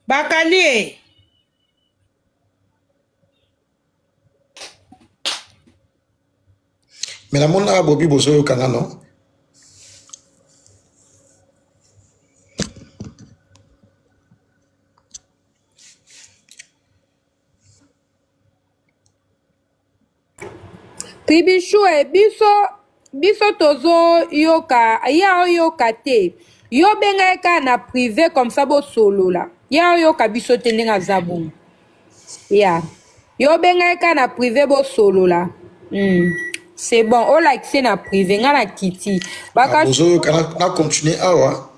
Bakali. Mais la monde a bobi bozo yo kanga non. Tribishue biso tozo yoka ya yoka te yo benga ka na privé comme ça bo solo la ya yoka biso te ndenga zabu ya yo benga ka na privé bo solo la c'est bon o like c'est na privé nga na kiti baka Bozo yo kanga na continuer awa.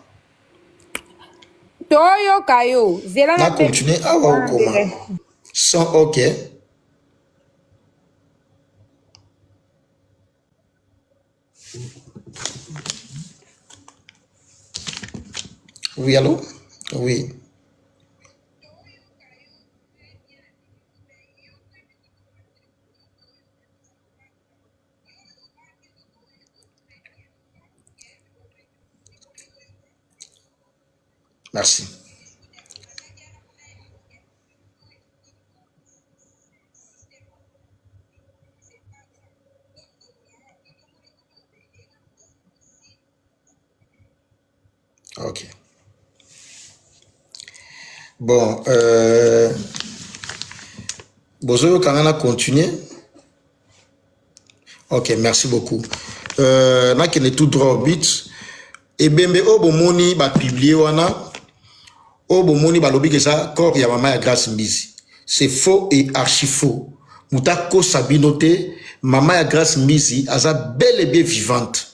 to yoka yo zela Na continuer awa ou comment? Sans ok. Oui, allô? Oui. Merci. Ok. Bon, Bozo quand on a continué. Ok, merci beaucoup. Na kene tout droit au but. Et bembe obo moni ba publié wana. Obo moni ba lobi que ça corps ya mama ya Grace Mbizi. C'est faux et archi faux. Moutako sabinote, mama ya Grace Mbizi aza bel et bien vivante.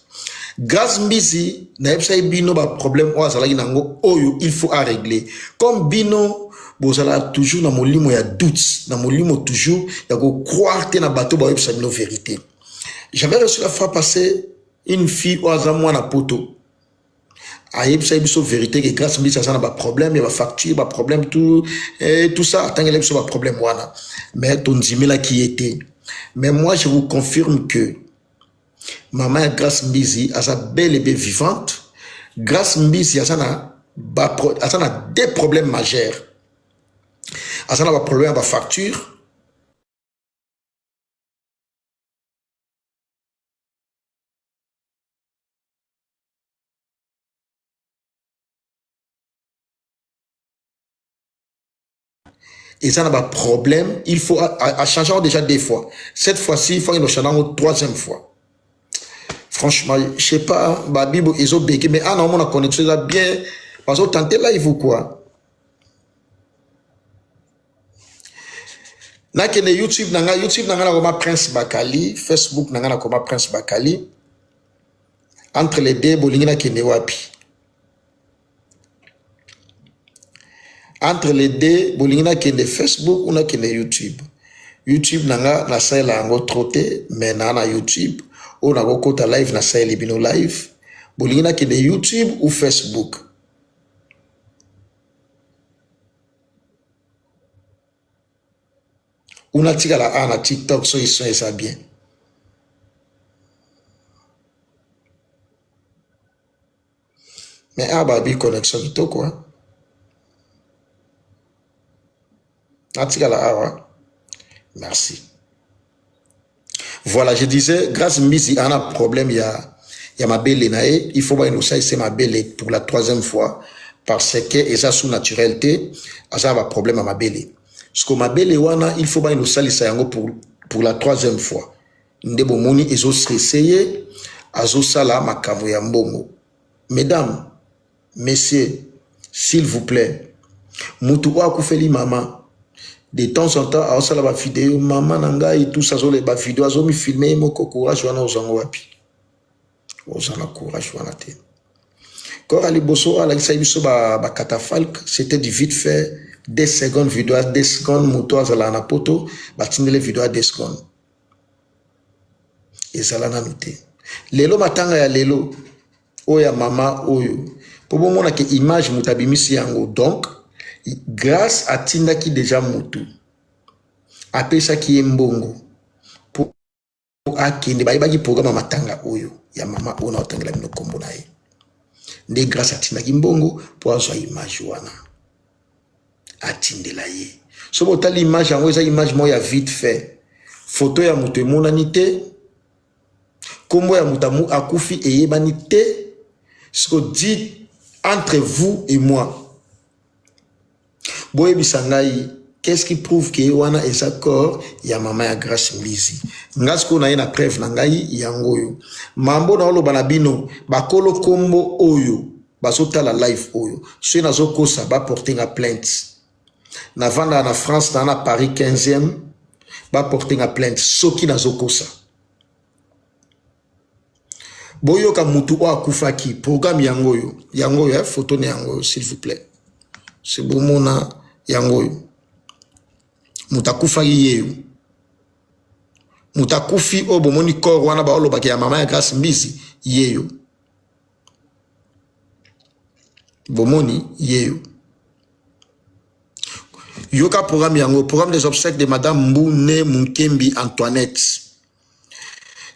Grace Mbizi na yebisa bino ba problème o azalaki nango oyo il faut à régler. Comme bino bozala toujours na molimo ya doute, na molimo toujours ya ko croire te na bato ba yebisa bino vérité. J'avais reçu la fois passée une fille au hasard moi na poto. Aïe, ça y vérité que Grace Mbizi ça n'a pas problème, il y a pas facture, pas problème tout et tout ça. Tant qu'il y a pas problème voilà. Mais ton zimela qui était. Mais moi je vous confirme que maman Grace Mbizi a belle et bien vivante. Grace Mbizi a des problèmes majeurs. A ça n'a pas problème avec la facture. Et ça n'a pas problème. Il faut à changer déjà deux fois. Cette fois-ci, il faut une changer une troisième fois. Franchement, je sais pas, bah Bible ils ont béqué, mais ah non, mon connexion là bien. Parce que tenter live ou quoi. Na kene YouTube nanga na koma Prince Bakali, Facebook nanga na koma Prince Bakali. Entre les deux, bolingi na kene wapi. Entre les deux, bolingi na kene Facebook ou na kene YouTube. YouTube nanga na saela yango trotte, mais na YouTube. Ou na kota live na saela bino live. Bolingi na kene YouTube ou Facebook. On a tiré la na TikTok, so ils sont ça bien. Mais ah babi connexion to quoi. On tiré la awa. Merci. Voilà, je disais, Grace Mbizi a un problème, il y a ma belle nae, il faut voir une aussi c'est ma belle pour la troisième fois parce que et ça sous naturalité, ça a un problème à ma belle. Parce que ma belle wana, il faut voir une aussi ça yango pour la troisième fois. Ndebo moni ezo stressé, azo sala makambo ya mbongo. Mesdames, messieurs, s'il vous plaît, mutu wa kufeli mama. De temps en temps, à la vidéo, maman nanga et tout ça, les vidéos, ils ont mis filmé, mon courage, wana aux wapi. Ozana courage, wana te. Quand Ali Bosso, à la Saïbiso, catafalque, c'était du vite fait, des secondes vidéo, des secondes, motos, à la poto, batine les vidéos à des secondes. Et ça l'a noté. Lelo matanga ya lelo, oya mama, oyo. Pour bon, on a que image mutabimisi yango, donc, grâce à Tindaki déjà Moutou, après ça qui est mbongo, pour akinde, baïbaki programme matanga oyo, ya mama ona otangela mino kombo na ye. Nde grâce à Tindaki mbongo, pour avoir image wana. atindela ye. So bota l'image yango eza image moya vite fait. Photo ya mutu emonani te. Kombo ya mutu akufi eyebani te. Ce que dit entre vous et moi. Boye bisangai, qu'est-ce qui prouve que wana eza corps ya mama ya Grace Mbizi? Ngasko na ye na preuve na ngai yango yo. Mambo na oloba na bino bakolo kombo oyo bazotala live oyo. Ceux nazo kosa ba porter nga plainte. Na vanda na France na Paris 15e ba porter nga plainte. Soki nazo kosa. Boyo ka mutu o akufaki programme yango yo photo ne yango s'il vous plaît. C'est bon mona yango yo. Mutakufa yeyo. Mutakufi o bomoni corps wana ba oloba ya mama ya Grace Mbizi yeyo. Bomoni yeyo. Yoka programme yango, programme des obsèques de Madame Mboune Munkembi Antoinette.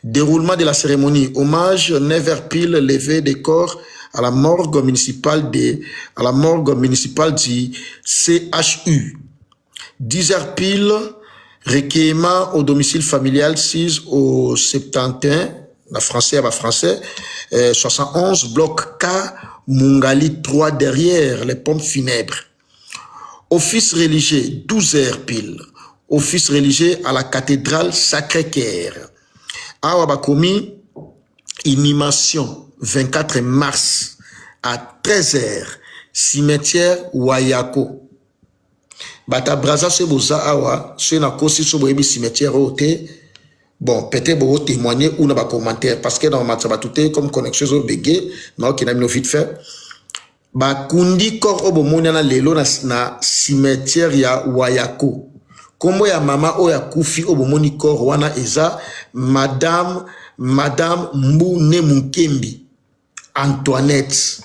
Déroulement de la cérémonie. Hommage 9h pile, levée des corps à la morgue municipale du CHU. 10h pile, recueillement au domicile familial 6 au 71, la français à français, 71, bloc K, Mungali 3 derrière les pompes funèbres. Office religieux, 12h pile. Office religieux à la cathédrale Sacré-Cœur. Awa bakomi, inhumation 24 mars à 13h, cimetière Wayako. Bata braza se boza awa, se na kosi so boyebi cimetière ote. Bon, peut-être vous témoigner ou na ba commentaire parce que dans mataba touté comme connexion zo bégué, na okina mino vite fait. Ba kundi kor obo moni na lelo na cimetière ya Wayako. Kombo ya mama o ya kufi obo moni kor wana eza Madame Mboune Munkembi Antoinette.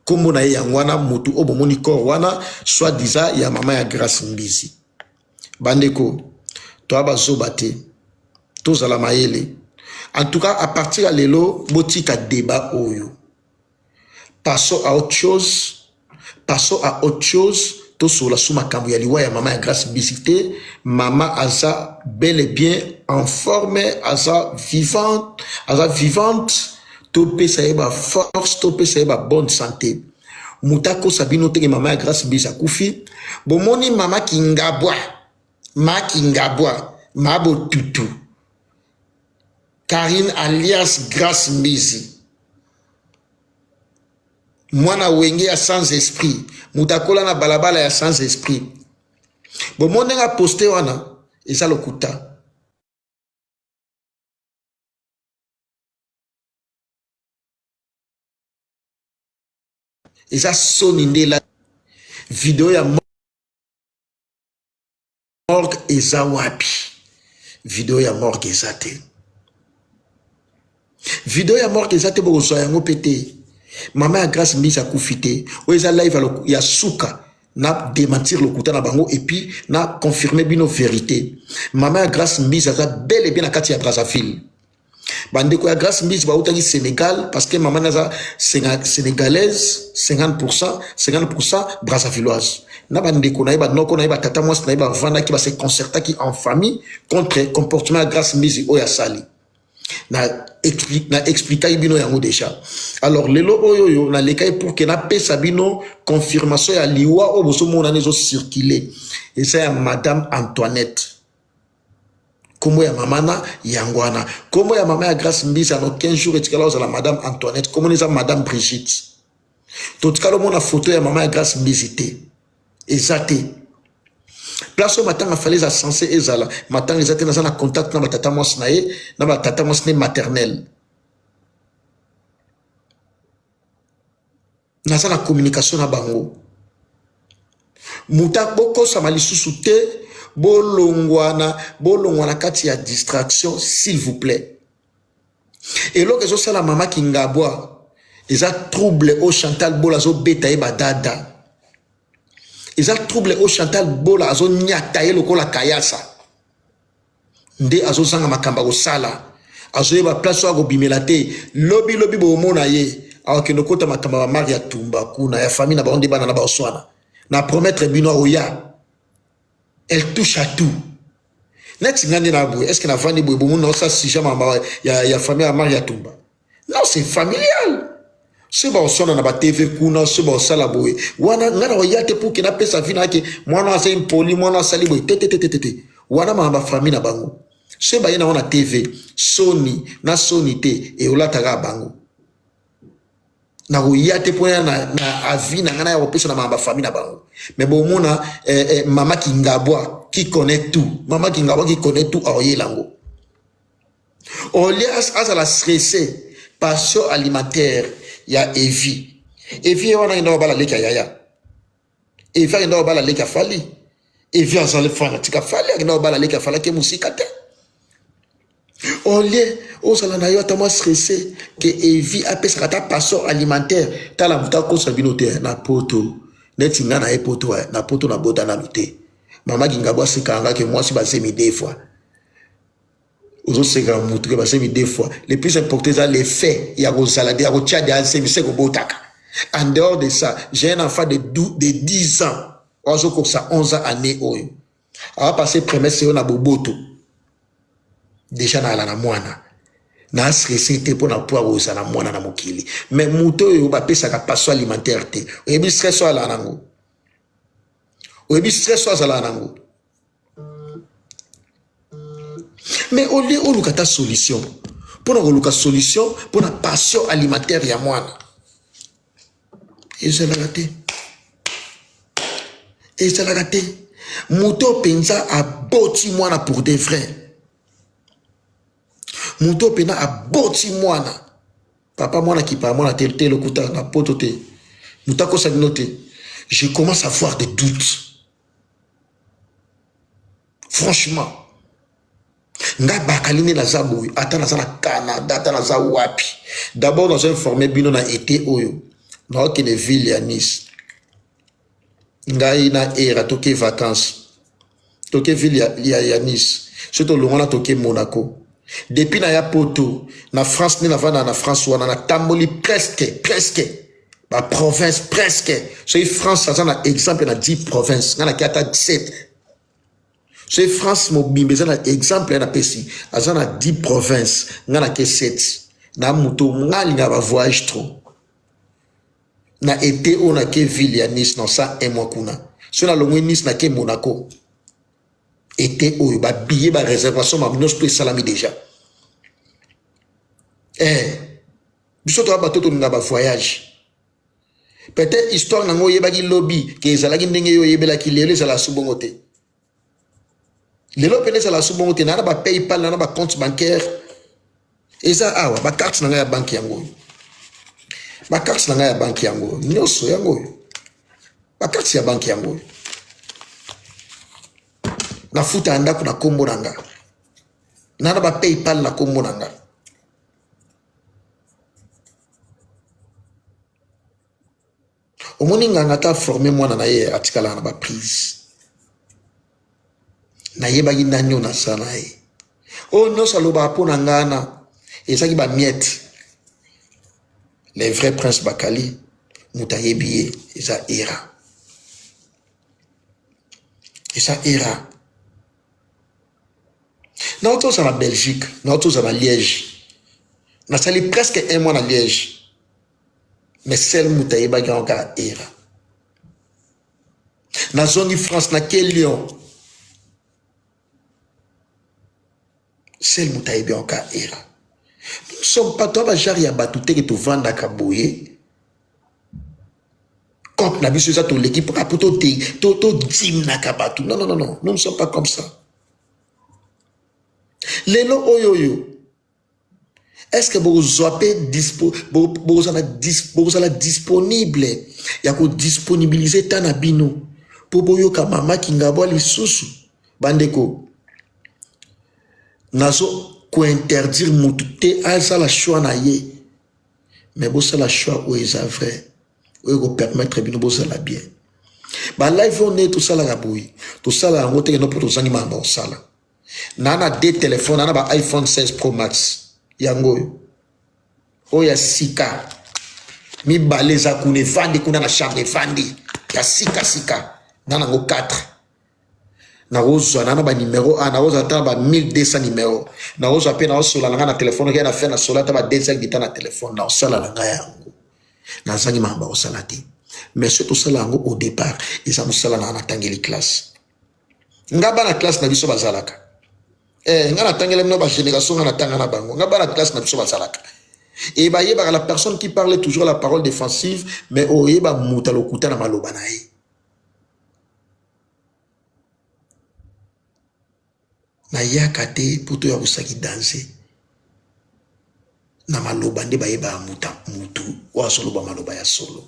Kombo na ye wana mutu obo moni kor wana soit diza ya mama ya Grace Mbizi. Bandeko, to abazobate, to zala maele. En tout cas, à partir de lelo, botika débat oyo. Passons à autre chose. Tout sur la souma kambu ya liwa ya mama ya Grace Mbizi. Mama aza bel et bien en forme, aza vivante. Topé sa eba force, topé sa eba bonne santé. Mutako sabino teke mama ya Grace Mbizi akufi. Bomoni mama kingabwa. Mabo tutu. Karine alias Grace Mbizi. Mwana wenge ya sans esprit. Mutakola na balabala ya sans esprit. Bomoni nga poste wana. Eza lokuta. Eza soninde la vidéo ya morgue eza wapi. Vidéo ya morgue eza te. Vidéo ya morgue eza te boko so yango pété. Mama ya Grace Mbizi akufite. O eza live ya suka na démentir lokuta na bango et puis na confirmer bino vérité. Mama ya Grace Mbizi eza bel et bien na kati ya Brazzaville. Bandeko ya Grace Mbizi ba utaki Sénégal parce que maman naza sénégalaise 50% brazzavilloise. Na bandeko na iba noko na iba tata mwasi na iba vanda ki ba se concerta ki en famille contre comportement ya Grace Mbizi oya sali. Na expliquer bino yango déjà. Alors lelo oyo na lekai pour que na pesa bino confirmation ya liwa o boso mona nezo circuler. Et ça ya Madame Antoinette. Kombo ya mamana yangwana. Kombo ya mama ya Grace Mbizi en 15 jours etikala ozala Madame Antoinette. Kombo neza Madame Brigitte. Totikala mona photo ya mama ya Grace Mbizi te. Ezate. Place au matin a fallu à censé ezala. Matin ils étaient dans un contact na batata mosnae, na batata mosnae maternelle. Na sa la communication na bango. Muta boko samali susute bolongwana kati ya distraction s'il vous plaît. Et lo que ça la maman ki ngabwa, eza trouble au Chantal Bolazo beta e badada. Ils ont troublé au Chantal Bola, ils ont nyataye le kola kayasa. Nde azo zanga makamba go sala. Azo yeba place wa go bimelate. Lobby bo mona ye. Alors que no kota makamba ba Maria Tumba kuna ya famille na ba onde bana na ba oswana. na promettre bino oya. Elle touche à tout. Net ngani na boy, est-ce que na vandi boy bon non ça si jamais ya famille à Maria Tumba. Non, c'est familial. C'est bon son na ba TV kuna, c'est bon ça la boy. Wana ngana oya te pour que na pesa vina ke mwana sa impoli mwana sali boy tete. Wana ma famille na bango. C'est ba yena on TV, Sony na Sony te e olataga bango. Na oya te pour na avi na ngana ya opesa na ma famille na bango. Mais bon mona mama Kingabwa qui connaît tout. Maman Kingabwa qui connaît tout à Oyelango. Au lieu à la stressé, passion alimentaire, il y a Evi. Evi, on a une autre balle à Yaya. Evi, on a une autre balle à Fali. Evi, on a une autre balle à Fali qui est musikate. Au lieu, on a une autre stressé que Evi a fait sa passion alimentaire. T'as la bouteille qu'on s'habille na poto. Net na epoto na poto na bota na luté. Maman Kingabwa c'est quand que moi si basé mi deux fois. Aux autres c'est quand montré basé mi deux fois. Le plus important c'est les faits. Il y a au salade, il y a au tchad, il y a c'est au botaka. En dehors de ça, j'ai un enfant de 10 ans. Ozo comme ça 11 ans année oyo. A passer premier c'est on a boboto. Déjà na la mwana. Na stressé te pour na pouvoir osa na mwana na mokili. Mais muto yo ba pesa ka passion alimentaire te. Et bi stress ala nango. Ou bien stress soit à la nango. Mais au lieu où nous avons solution, pour nous avons solution pour la passion alimentaire ya moi. Et je l'ai raté. Et je l'ai raté. Mouto pensa a boti moi pour des vrais. Mouto pensa a boti moi. Papa moi qui parle moi tel le kuta na potote. Moutako sa noté. Je commence à avoir des doutes. Franchement, nga bakaline na zaboui, ata na za na Canada, ata na za wapi. D'abord nous avons formé bino na été oyo. Na okene ville ya Nice. Nga ina era toke vacances. Toke ville ya Nice. Surtout longona toke Monaco. Depuis na ya poto, na France ni na vana na France wana na tamboli presque. Ba province presque. So France ça na exemple na 10 provinces, nga na kiata 17. C'est France mobile, mais un exemple na pesi, azana 10 provinces, ngana ke 7. Na muto ngali na ba voyage trop. Na été on a ke ville ya Nice non ça un mois kuna. Sur la longue Nice na ke Monaco. Été o ba billet ba réservation ma minus plus salami déjà. Biso to ba toto nga ba voyage. Peut-être histoire na ngo yeba ki lobby ke ezalaki ndenge yo yebela ki lelo ezala subongote. Les gens qui la sous-banque, ils ont PayPal, ils ont compte bancaire. Et ça, ah, carte dans la banque yango. Carte dans la banque yango. Nyoso yango. Carte ya banque yango. Na futa anda kuna kombo nanga. Na PayPal na kombo nanga. Omoni nganga ta formé moi na ye atikala na ba prise. Na yeba ginanyo na sana e. O no saloba po na ngana. Ezaki ba miette. Les vrais princes Bakali mutayebiye eza era. Eza era. Na auto ça na Belgique, na auto ça na Liège. Na sali presque un mois na Liège. Mais celle mutayeba ganga era. Na zone France na quel Lyon. Celle mutayebi encore era. Nous ne sommes pas toi jari ya batute que tu vends à Kaboye. Comme la biso ça ton l'équipe pour to dim na kabatu. Non, nous ne sommes pas comme ça. Lelo oyoyo. Est-ce que vous avez disponible? Ya ko disponibiliser tanabino pour boyo ka mama Kingabwa lisusu bandeko. Nazo ko interdire mutute à ça la choix na ye. Mais bo ça la choix où est vrai. Où ko permettre bino bo ça la bien. Ba live on est tout ça la gaboui. Tout ça la ngote que no pour tous animaux ba ça la. Nana des téléphones nana ba iPhone 16 Pro Max. Yango. Oya sika. Mi baleza kune fandi kuna na chambre fandi. ya sika na nango 4 na rozo na ba numéro a na rozo ata ba 1200 numéro na rozo pe na sola na téléphone ke na fait na sola ata ba 200 gita na téléphone na sala na yango na zangi mamba osala te mais surtout sala yango au départ isa musala na tangeli classe ngaba na classe na biso bazalaka ngana tangeli no ba génération ngana tanga na bango ngaba na classe na biso bazalaka et ba yeba la personne qui parle toujours la parole défensive mais oyeba muta lokuta na maloba na ye na yaka te poto ya kusaki danser na maloba nde bayeba mutu wa solo ba maloba ya solo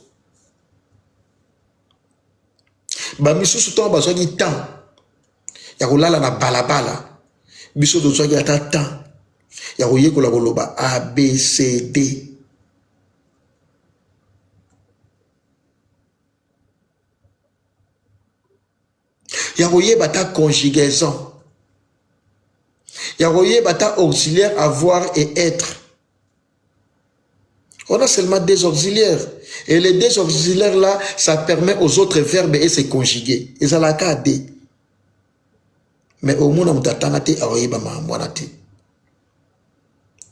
ba misusu to bazwaki temps ya kolala na balabala biso dozwaki ata temps ya koyekola koloba ABCD ya koyeba ta conjugaison ya koyeba ta auxiliaire avoir et être. On a seulement 2 auxiliaires. Et les 2 auxiliaires là, ça permet aux autres verbes de se conjuguer. Et ça l'a qu'à dire. Mais au moins, on t'attend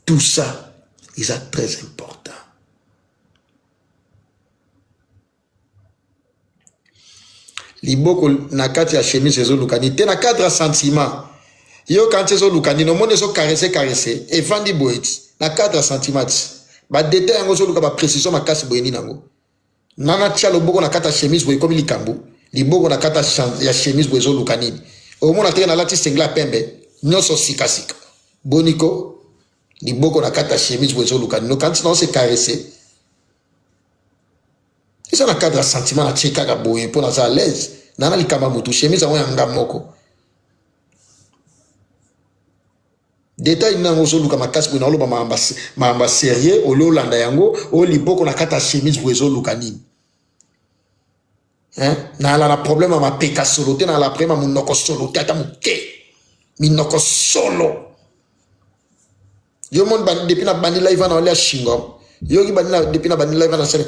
tout ça, c'est très important. Liboko na kati ya chemise ezo lukani te na cadre sentiment. Yo quand ezo lukani no monde ezo caresser et vandi boet na cadre sentiment. Ba détail yango soluka ba précision makasi boyeni nango nana tia loboko na kata chemise boye comme likambu liboko na kata ya chemise boye zoluka nini au mona te na lati singla pembe nyoso sika boniko liboko na kata chemise boye zoluka no quand on se caresser isa na cadre sentiment na cheka ka boye pour na za à l'aise nana likamba mutu chemise yango yanga moko détail na ngozo luka makasi buna oloba mamba sérieux ololanda yango o liboko na kata chemise bwezo luka nini na la problème ma peka solo te na la problème munoko solo tata muke minoko solo yo mon ban depuis na bandi live na ole shingom yo ki bandi na depuis na bandi live na sele